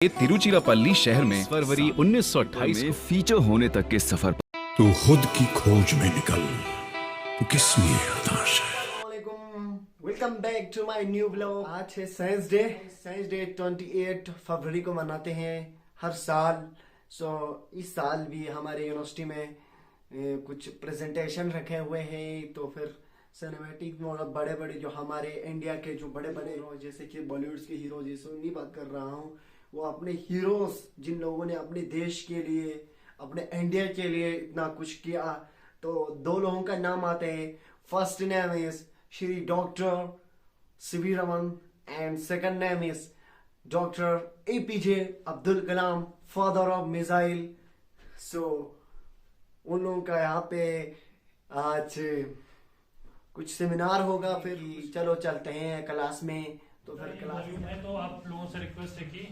तिरुचिरापल्ली शहर में फरवरी 1928 में फीचर होने तक के सफर पर तू खुद की खोज में निकल, तू किस लिए हताश है? Welcome back to my new blog. आज है साइंस डे 28 फरवरी को मनाते हैं हर साल। इस साल भी हमारे यूनिवर्सिटी में कुछ प्रेजेंटेशन रखे हुए हैं। तो फिर सिनेमैटिक मतलब बड़े बड़े जो हमारे इंडिया के जो बड़े बड़े हीरो, जैसे कि बॉलीवुड के हीरो, जैसे उनकी बात कर रहा हूँ, वो अपने हीरोज जिन लोगों ने अपने देश के लिए, अपने इंडिया के लिए इतना कुछ किया, तो दो लोगों का नाम आते हैं। First name is Shri doctor CV Raman and second name is doctor APJ Abdul Kalam, father of missile. उन लोगों का यहाँ पे आज कुछ सेमिनार होगा। फिर चलो चलते हैं क्लास में। तो फिर क्लास में तो आप लोगों से रिक्वेस्ट है कि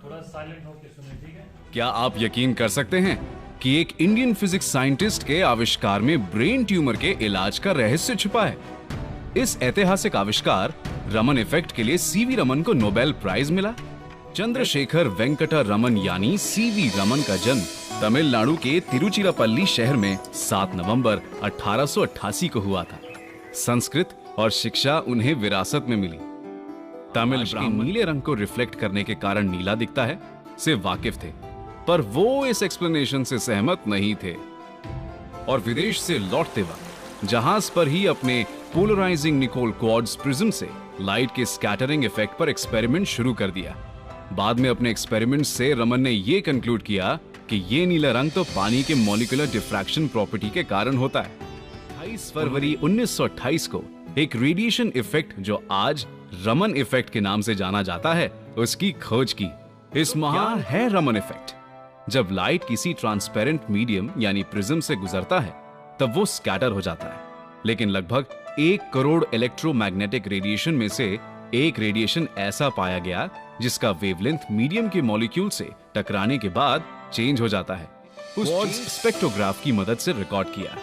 थोड़ा साइलेंट होकर सुने, ठीक है? क्या आप यकीन कर सकते हैं कि एक इंडियन फिजिक्स साइंटिस्ट के आविष्कार में ब्रेन ट्यूमर के इलाज का रहस्य छुपा है? इस ऐतिहासिक आविष्कार रमन इफेक्ट के लिए सीवी रमन को नोबेल प्राइज मिला। चंद्रशेखर वेंकटा रमन यानी सीवी रमन का जन्म तमिलनाडु के तिरुचिरापल्ली शहर में 7 नवंबर 1888 को हुआ था। संस्कृत और शिक्षा उन्हें विरासत में मिली। तमिल ब्राह्मण नीले रंग को रिफ्लेक्ट करने के कारण नीला दिखता है से वाकिफ थे, पर वो इस एक्सप्लेनेशन से सहमत नहीं थे और विदेश से लौटते वक्त जहाज पर ही अपने पोलराइजिंग निकोल क्वार्ट्ज प्रिज्म से लाइट के स्कैटरिंग इफेक्ट पर एक्सपेरिमेंट शुरू कर दिया। बाद में अपने एक्सपेरिमेंट से रमन ने यह कंक्लूड किया कि ये नीला रंग तो पानी के मॉलिक्यूलर डिफ्रैक्शन प्रॉपर्टी के कारण होता है। 28 फरवरी 1928 को एक रेडिएशन इफेक्ट जो आज रमन इफेक्ट के नाम से जाना जाता है, उसकी खोज की। इस महान है रमन इफेक्ट। जब लाइट किसी ट्रांसपेरेंट मीडियम यानी प्रिज्म से गुजरता है तब वो स्कैटर हो जाता है, लेकिन लगभग 1 करोड़ इलेक्ट्रोमैग्नेटिक रेडिएशन में से एक रेडिएशन ऐसा पाया गया जिसका वेवलेंथ मीडियम के मॉलिक्यूल से टकराने के बाद चेंज हो जाता है। उस स्पेक्ट्रोग्राफ की मदद से रिकॉर्ड किया।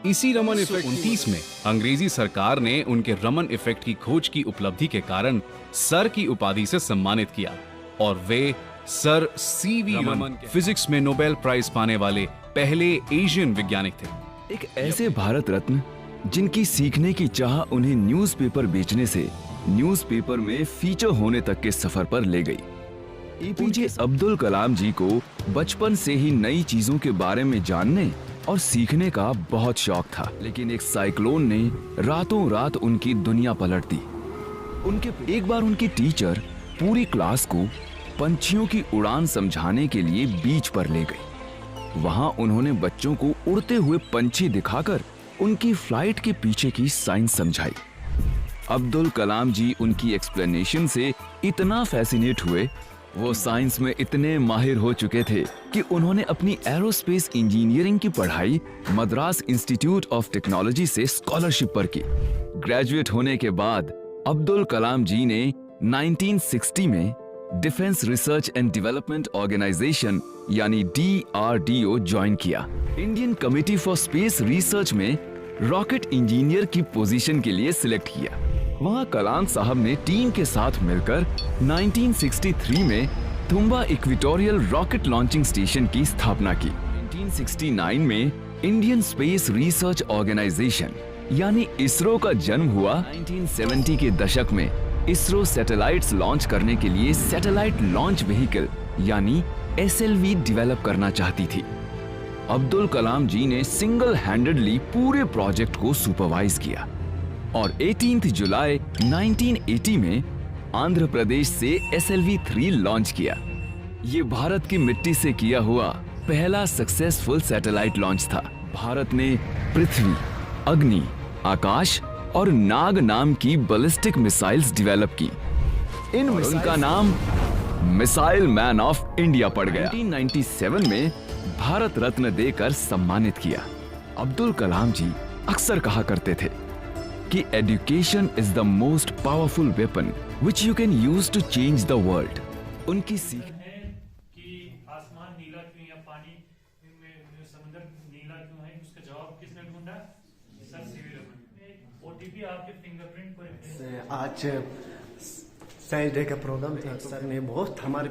इसी रमन इफेक्ट 1929 में अंग्रेजी सरकार ने उनके रमन इफेक्ट की खोज की उपलब्धि के कारण सर की उपाधि से सम्मानित किया और वे सर सीवी रमन फिजिक्स में नोबेल प्राइज पाने वाले पहले एशियन वैज्ञानिक थे। एक ऐसे भारत रत्न जिनकी सीखने की चाह उन्हें न्यूज़पेपर बेचने से न्यूज़पेपर में फीचर होने तक के सफर पर ले गई। एपीजे अब्दुल कलाम जी को बचपन से ही नई चीजों के बारे में जानने और सीखने का बहुत शौक था, लेकिन एक साइक्लोन ने रातों रात उनकी दुनिया पलट दी। एक बार उनकी टीचर पूरी क्लास को पंछियों की उड़ान समझाने के लिए बीच पर ले गई। वहां उन्होंने बच्चों को उड़ते हुए पंछी दिखाकर उनकी फ्लाइट के पीछे की साइंस समझाई। अब्दुल कलाम जी उनकी एक्सप्लेनेशन से इतना फैसिनेट हुए, वो साइंस में इतने माहिर हो चुके थे कि उन्होंने अपनी एरोस्पेस इंजीनियरिंग की पढ़ाई मद्रास इंस्टीट्यूट ऑफ टेक्नोलॉजी से स्कॉलरशिप पर की। ग्रेजुएट होने के बाद अब्दुल कलाम जी ने 1960 में defence research and development organisation यानी DRDO ज्वाइन किया। Indian committee for space research में रॉकेट इंजीनियर की पोजीशन के लिए सिलेक्ट किया। वहां कलाम साहब ने टीम के साथ मिलकर 1963 में Thumba equatorial rocket launching station की स्थापना की। 1969 में इंडियन स्पेस रिसर्च ऑर्गेनाइजेशन यानी इसरो का जन्म हुआ। 1970 के दशक में इसरो सैटेलाइट्स लॉन्च करने के लिए सैटेलाइट लॉन्च व्हीकल यानी SLV डेवलप करना चाहती थी। अब्दुल कलाम जी ने सिंगल हैंडेडली पूरे प्रोजेक्ट को सुपरवाइज किया और 18 जुलाई 1980 में आंध्र प्रदेश से SLV-3 लॉन्च किया। ये भारत की मिट्टी से किया हुआ पहला सक्सेसफुल सैटेलाइट लॉन्च था। भारत ने पृथ्वी, अग्नि, आकाश और नाग नाम की बैलिस्टिक मिसाइल्स डेवलप की। इन उनका नाम मिसाइल मैन ऑफ इंडिया पड़ गया। 1997 में भारत रत्न देकर सम्मानित किया। अब्दुल कलाम जी अक्सर कहा करते थे कि education is the most powerful weapon which you can use to change the world. उनकी सीख है कि आसमान नीला क्यों या पानी में समुद्र नीला क्यों है, उसका जवाब किसने ढूंढा? Sir CV Raman. ओटीपी आपके फिंगरप्रिंट पर आज साइंस डे का प्रोग्राम था। सर ने बहुत हमारे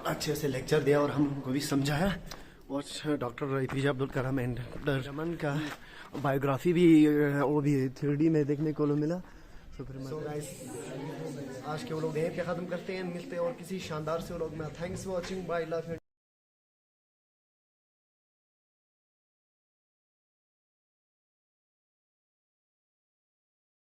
अच्छे से लेक्चर दिया और हमको भी समझाया। और doctor APJ Abdul Kalam and Raman का बायोग्राफी भी वो भी 3D में देखने को मिला। तो गाइस आज के वो लोग यहीं पे ख़त्म करते हैं, मिलते हैं और किसी शानदार से वो लोग में। Thanks for watching, bye, love.